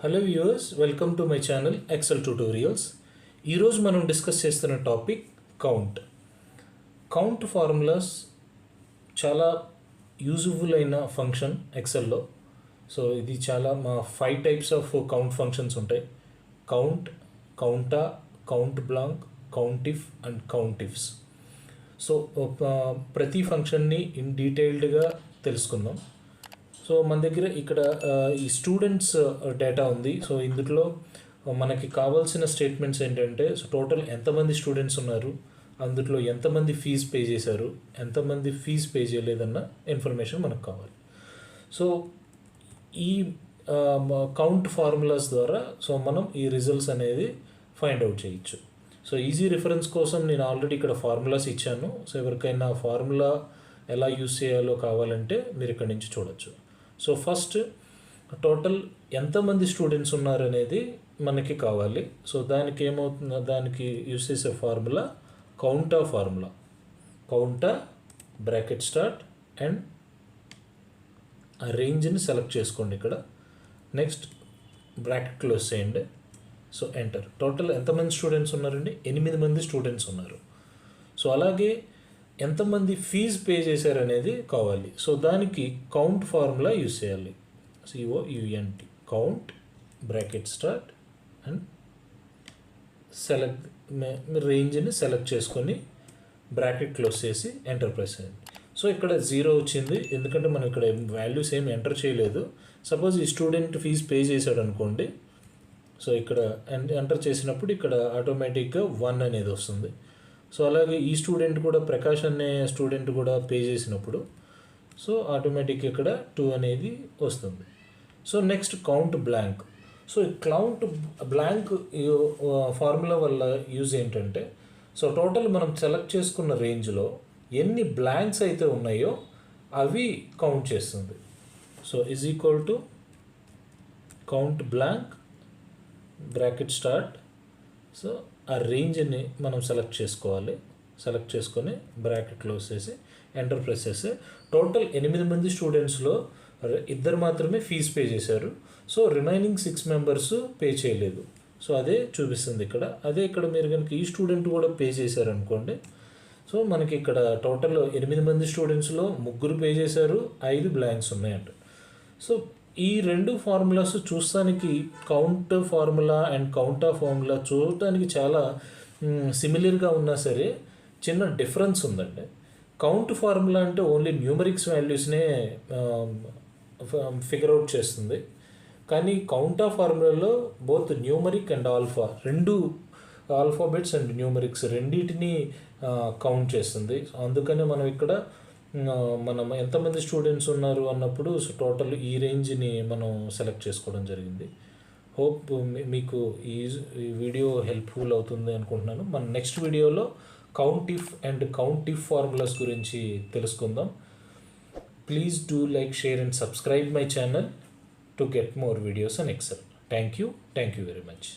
Hello viewers, welcome to my channel Excel tutorials. ఈరోజు మనం discuss చేస్తున్న టాపిక్ కౌంట్ ఫార్ములాస్ చాలా యూజ్ఫుల్ అయిన ఫంక్షన్ ఎక్సెల్లో. సో ఇది చాలా మా 5 టైప్స్ ఆఫ్ కౌంట్ ఫంక్షన్స్ ఉంటాయి: count, COUNTA, COUNTBLANK, COUNTIF and COUNTIFS. So ప్రతి ఫంక్షన్ని ఇన్ డీటెయిల్డ్గా తెలుసుకుందాం. సో మన దగ్గర ఇక్కడ ఈ స్టూడెంట్స్ డేటా ఉంది. సో ఇందులో మనకి కావాల్సిన స్టేట్మెంట్స్ ఏంటంటే, సో టోటల్ ఎంతమంది స్టూడెంట్స్ ఉన్నారు, అందులో ఎంతమంది ఫీజు పే చేశారు, ఎంతమంది ఫీజు పే చేయలేదన్న ఇన్ఫర్మేషన్ మనకు కావాలి. సో ఈ కౌంట్ ఫార్ములాస్ ద్వారా సో మనం ఈ రిజల్ట్స్ అనేది ఫైండ్ అవుట్ చేయొచ్చు. సో ఈజీ రిఫరెన్స్ కోసం నేను ఆల్రెడీ ఇక్కడ ఫార్ములాస్ ఇచ్చాను. సో ఎవరికైనా ఫార్ములా ఎలా యూస్ చేయాలో కావాలంటే మీరు ఇక్కడ నుంచి చూడొచ్చు. సో ఫస్ట్ టోటల్ ఎంతమంది స్టూడెంట్స్ ఉన్నారనేది మనకి కావాలి. సో దానికి ఏమవుతుందో దానికి యూస్ చేసే formula formula COUNTA bracket start and ఆ రేంజ్ని సెలెక్ట్ చేసుకోండి ఇక్కడ. నెక్స్ట్ బ్రాకెట్ క్లోజ్ చేయండి. So enter. టోటల్ ఎంతమంది స్టూడెంట్స్ ఉన్నారండి? 8 మంది స్టూడెంట్స్ ఉన్నారు. సో అలాగే ఎంతమంది ఫీజు పే చేశారనేది కావాలి. సో దానికి కౌంట్ ఫార్ములా యూస్ చేయాలి. COUNT count bracket start and select రేంజ్ని సెలెక్ట్ చేసుకొని బ్రాకెట్ క్లోజ్ చేసి ఎంటర్ ప్రెస్ చేయండి. సో ఇక్కడ 0 వచ్చింది, ఎందుకంటే మనం ఇక్కడ వాల్యూస్ ఏమి ఎంటర్ చేయలేదు. సపోజ్ ఈ స్టూడెంట్ ఫీజు పే చేశాడు అనుకోండి. సో ఇక్కడ ఎంటర్ చేసినప్పుడు ఇక్కడ ఆటోమేటిక్గా 1 అనేది వస్తుంది. సో అలాగే ఈ స్టూడెంట్ కూడా, ప్రకాష్ అనే స్టూడెంట్ కూడా పే చేసినప్పుడు సో ఆటోమేటిక్గా ఇక్కడ 2 అనేది వస్తుంది. So next count blank. So ఈ కౌంట్ బ్లాంక్ ఫార్ములా వల్ల యూజ్ ఏంటంటే, సో టోటల్ మనం సెలెక్ట్ చేసుకున్న రేంజ్లో ఎన్ని బ్లాంక్స్ అయితే ఉన్నాయో అవి కౌంట్ చేస్తుంది. So is equal to count blank bracket start. So ఆ రేంజ్ని మనం సెలెక్ట్ చేసుకోవాలి. సెలెక్ట్ చేసుకొని బ్రాకెట్ క్లోజ్ చేసి ఎంటర్ ప్రెస్ చేసి టోటల్ 8 మంది స్టూడెంట్స్లో 2 మాత్రమే ఫీజు పే చేశారు. సో రిమైనింగ్ 6 మెంబర్స్ పే చేయలేదు. సో అదే చూపిస్తుంది ఇక్కడ. అదే ఇక్కడ మీరు కనుక ఈ స్టూడెంట్ కూడా పే చేశారనుకోండి. సో మనకి ఇక్కడ టోటల్ 8 మంది స్టూడెంట్స్లో 3 పే చేశారు, 5 బ్లాంక్స్ ఉన్నాయంట. సో ఈ 2 ఫార్ములాస్ చూస్తానికి count formula and COUNTA formula చూడటానికి చాలా సిమిలర్గా ఉన్నా సరే చిన్న డిఫరెన్స్ ఉందండి. కౌంట్ ఫార్ములా అంటే ఓన్లీ న్యూమరిక్స్ వాల్యూస్నే ఫిగర్ అవుట్ చేస్తుంది. కానీ కౌంటా ఫార్ములాలో both numeric and alpha, 2 alphabets and numerics రెండింటిని కౌంట్ చేస్తుంది. అందుకనే మనం ఇక్కడ మనం ఎంతమంది స్టూడెంట్స్ ఉన్నారు అన్నప్పుడు సో టోటల్ ఈ రేంజ్ని మనం సెలెక్ట్ చేసుకోవడం జరిగింది. హోప్ మీకు ఈ వీడియో హెల్ప్ఫుల్ అవుతుంది అనుకుంటున్నాను. మన నెక్స్ట్ వీడియోలో కౌంటిఫ్ అండ్ కౌంటిఫ్ ఫార్ములాస్ గురించి తెలుసుకుందాం. Please do like, share and subscribe my channel to get more videos on Excel. Thank you very much.